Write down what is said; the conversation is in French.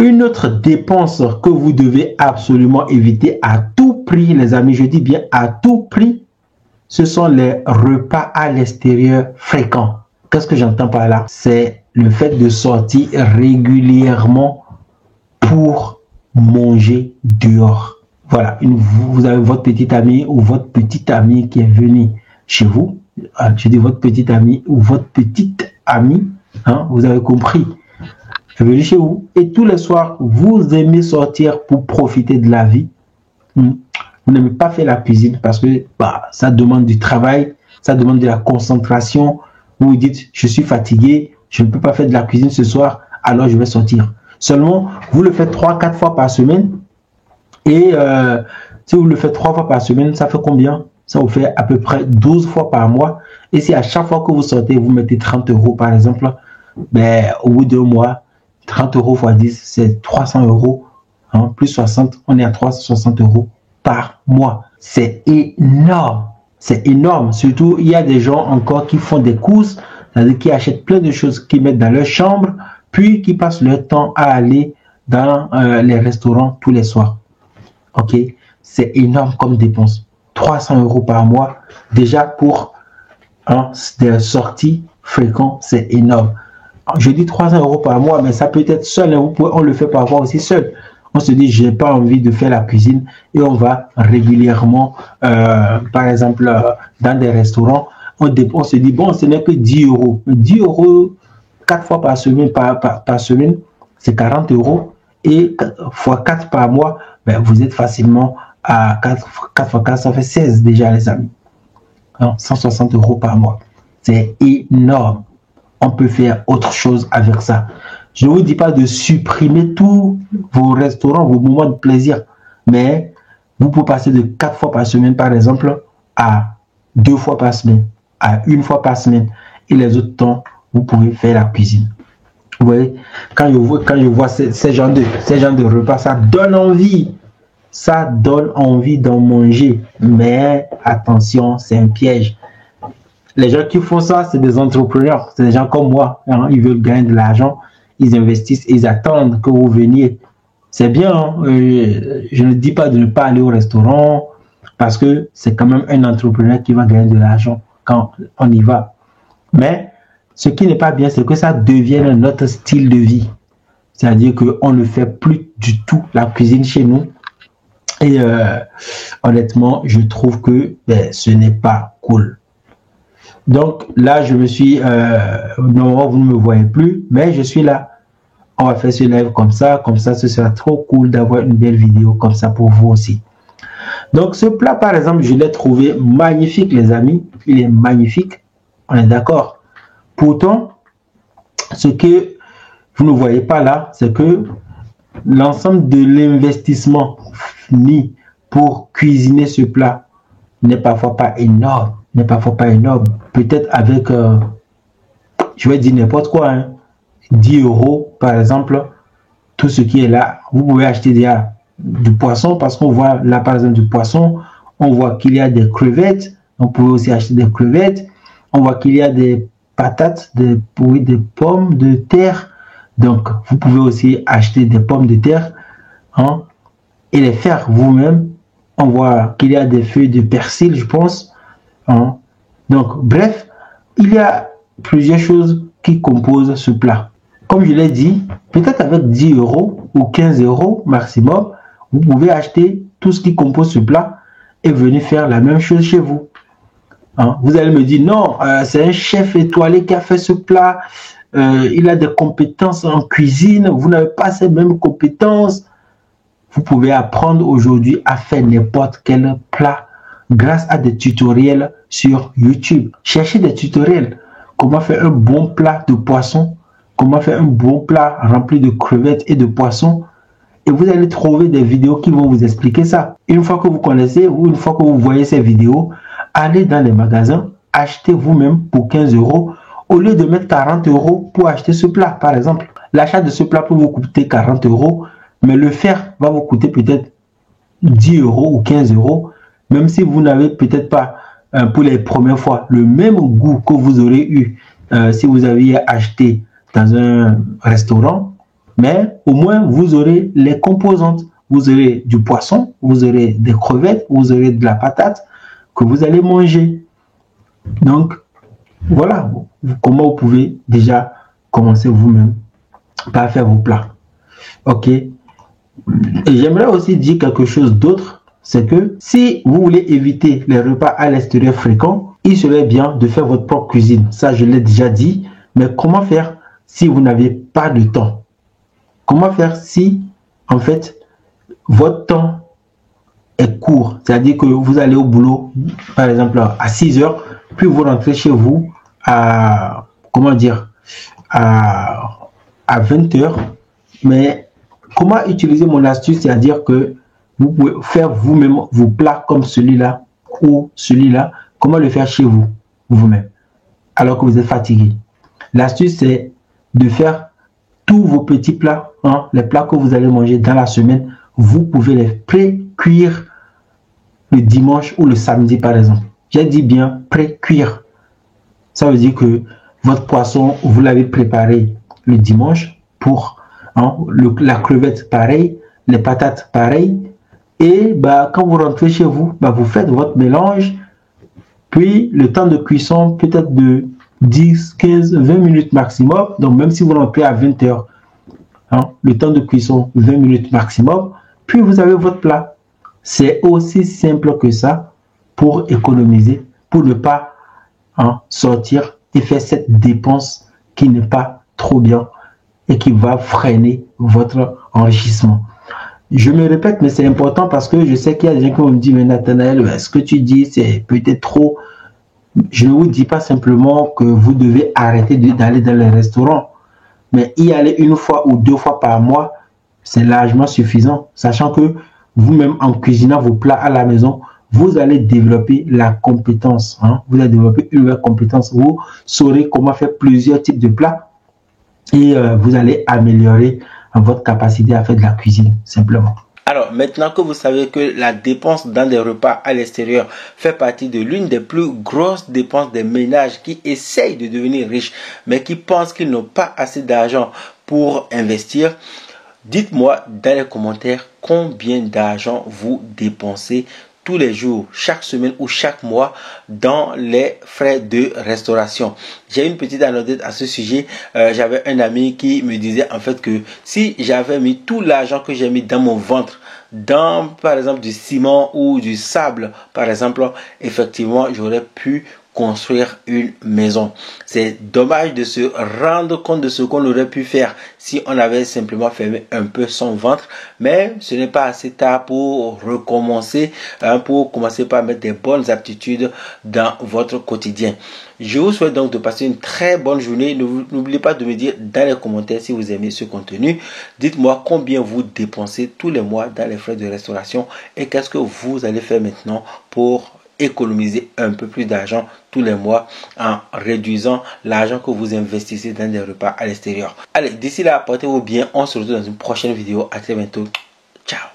Une autre dépense que vous devez absolument éviter à tout prix, les amis, je dis bien à tout prix, ce sont les repas à l'extérieur fréquents. Qu'est-ce que j'entends par là? C'est le fait de sortir régulièrement pour manger dehors. Voilà, vous avez votre petit ami ou votre petite amie qui est venu chez vous. Je dis votre petit ami ou votre petite amie, hein, vous avez compris. Je vais chez vous et tous les soirs, vous aimez sortir pour profiter de la vie. Vous n'aimez pas faire la cuisine parce que ça demande du travail, ça demande de la concentration. Vous vous dites, je suis fatigué, je ne peux pas faire de la cuisine ce soir, alors je vais sortir. Seulement, vous le faites 3-4 fois par semaine. Et si vous le faites 3 fois par semaine, ça fait combien? Ça vous fait à peu près 12 fois par mois. Et si à chaque fois que vous sortez, vous mettez 30 € par exemple, ben, au bout d'un mois, 30 € x 10, c'est 300 €. Hein, plus 60, on est à 360 € par mois. C'est énorme. C'est énorme. Surtout, il y a des gens encore qui font des courses, c'est-à-dire qui achètent plein de choses qu'ils mettent dans leur chambre, puis qui passent leur temps à aller dans les restaurants tous les soirs. Ok, c'est énorme comme dépense. 300 € par mois, déjà pour des sorties fréquentes, c'est énorme. Je dis 300 € par mois, mais ça peut être seul. Hein, on le fait parfois aussi seul. On se dit, j'ai pas envie de faire la cuisine et on va régulièrement, par exemple, dans des restaurants, on se dit, bon, ce n'est que 10 €. 10 € 4 fois par semaine, par semaine, c'est 40 € et fois 4 par mois, ben, vous êtes facilement à 4 fois 4, ça fait 16 déjà, les amis. 160 € par mois. C'est énorme. On peut faire autre chose avec ça. Je ne vous dis pas de supprimer tous vos restaurants, vos moments de plaisir, mais vous pouvez passer de 4 fois par semaine, par exemple, à 2 fois par semaine, à 1 fois par semaine. Et les autres temps, vous pouvez faire la cuisine. Vous voyez, quand je vois ces genres de repas, ça donne envie. Ça donne envie d'en manger. Mais attention, c'est un piège. Les gens qui font ça, c'est des entrepreneurs. C'est des gens comme moi. Hein, ils veulent gagner de l'argent. Ils investissent. Ils attendent que vous veniez. C'est bien. Hein, je ne dis pas de ne pas aller au restaurant parce que c'est quand même un entrepreneur qui va gagner de l'argent quand on y va. Mais ce qui n'est pas bien, c'est que ça devienne notre style de vie. C'est-à-dire qu'on ne fait plus du tout la cuisine chez nous. Et honnêtement, je trouve que ce n'est pas cool. Donc là, je me suis... non, vous ne me voyez plus, mais je suis là. On va faire ce live comme ça, ce sera trop cool d'avoir une belle vidéo comme ça pour vous aussi. Donc ce plat, par exemple, je l'ai trouvé magnifique, les amis. Il est magnifique, on est d'accord. Pourtant, ce que vous ne voyez pas là, c'est que l'ensemble de l'investissement mis pour cuisiner ce plat n'est parfois pas énorme. Peut-être avec, je vais dire n'importe quoi, hein, 10 € par exemple, tout ce qui est là. Vous pouvez acheter déjà du poisson parce qu'on voit là par exemple du poisson, on voit qu'il y a des crevettes, on peut aussi acheter des crevettes, on voit qu'il y a des patates, des pommes de terre. Donc, vous pouvez aussi acheter des pommes de terre hein, et les faire vous-même. On voit qu'il y a des feuilles de persil, je pense. Hein. Donc, bref, il y a plusieurs choses qui composent ce plat. Comme je l'ai dit, peut-être avec 10 € ou 15 € maximum, vous pouvez acheter tout ce qui compose ce plat et venir faire la même chose chez vous. Hein. Vous allez me dire, non, c'est un chef étoilé qui a fait ce plat. Il a des compétences en cuisine. Vous n'avez pas ces mêmes compétences. Vous pouvez apprendre aujourd'hui à faire n'importe quel plat grâce à des tutoriels sur YouTube. Cherchez des tutoriels. Comment faire un bon plat de poisson. Comment faire un bon plat rempli de crevettes et de poissons. Et vous allez trouver des vidéos qui vont vous expliquer ça. Une fois que vous connaissez ou une fois que vous voyez ces vidéos, allez dans les magasins, achetez vous-même pour 15 € au lieu de mettre 40 € pour acheter ce plat, par exemple. L'achat de ce plat peut vous coûter 40 €, mais le faire va vous coûter peut-être 10 € ou 15 €, même si vous n'avez peut-être pas, pour les premières fois, le même goût que vous aurez eu si vous aviez acheté dans un restaurant. Mais au moins, vous aurez les composantes. Vous aurez du poisson, vous aurez des crevettes, vous aurez de la patate que vous allez manger. Donc, voilà comment vous pouvez déjà commencer vous-même par faire vos plats. Ok. Et j'aimerais aussi dire quelque chose d'autre, c'est que si vous voulez éviter les repas à l'extérieur fréquents, il serait bien de faire votre propre cuisine. Ça, je l'ai déjà dit. Mais comment faire si vous n'avez pas de temps? Comment faire si, en fait, votre temps est court? C'est-à-dire que vous allez au boulot, par exemple, à 6 heures, puis vous rentrez chez vous à, comment dire, à 20 heures. Mais comment utiliser mon astuce, c'est-à-dire que vous pouvez faire vous-même vos plats comme celui-là ou celui-là, comment le faire chez vous, vous-même, alors que vous êtes fatigué. L'astuce, c'est de faire tous vos petits plats, hein, les plats que vous allez manger dans la semaine, vous pouvez les pré-cuire le dimanche ou le samedi, par exemple. J'ai dit bien pré-cuire. Ça veut dire que votre poisson, vous l'avez préparé le dimanche pour la crevette, pareil, les patates, pareil. Et bah, quand vous rentrez chez vous, bah, vous faites votre mélange. Puis, le temps de cuisson peut-être de 10, 15, 20 minutes maximum. Donc, même si vous rentrez à 20 heures, le temps de cuisson, 20 minutes maximum. Puis, vous avez votre plat. C'est aussi simple que ça pour économiser, pour ne pas sortir et faire cette dépense qui n'est pas trop bien et qui va freiner votre enrichissement. Je me répète, mais c'est important parce que je sais qu'il y a des gens qui vont me dire, mais Nathanaël, ce que tu dis, c'est peut-être trop. Je ne vous dis pas simplement que vous devez arrêter d'aller dans les restaurants, mais y aller 1 fois ou 2 fois par mois, c'est largement suffisant, sachant que vous-même, en cuisinant vos plats à la maison, vous allez développer la compétence. Vous allez développer une nouvelle compétence. Vous saurez comment faire plusieurs types de plats et vous allez améliorer votre capacité à faire de la cuisine, simplement. Alors, maintenant que vous savez que la dépense dans des repas à l'extérieur fait partie de l'une des plus grosses dépenses des ménages qui essayent de devenir riches, mais qui pensent qu'ils n'ont pas assez d'argent pour investir, dites-moi dans les commentaires combien d'argent vous dépensez tous les jours, chaque semaine ou chaque mois dans les frais de restauration. J'ai une petite anecdote à ce sujet. J'avais un ami qui me disait en fait que si j'avais mis tout l'argent que j'ai mis dans mon ventre dans par exemple du ciment ou du sable par exemple, effectivement j'aurais pu construire une maison. C'est dommage de se rendre compte de ce qu'on aurait pu faire si on avait simplement fermé un peu son ventre, mais ce n'est pas assez tard pour recommencer, pour commencer par mettre des bonnes aptitudes dans votre quotidien. Je vous souhaite donc de passer une très bonne journée. N'oubliez pas de me dire dans les commentaires si vous aimez ce contenu. Dites-moi combien vous dépensez tous les mois dans les frais de restauration et qu'est-ce que vous allez faire maintenant pour économiser un peu plus d'argent tous les mois en réduisant l'argent que vous investissez dans des repas à l'extérieur. Allez, d'ici là, portez-vous bien. On se retrouve dans une prochaine vidéo. À très bientôt. Ciao.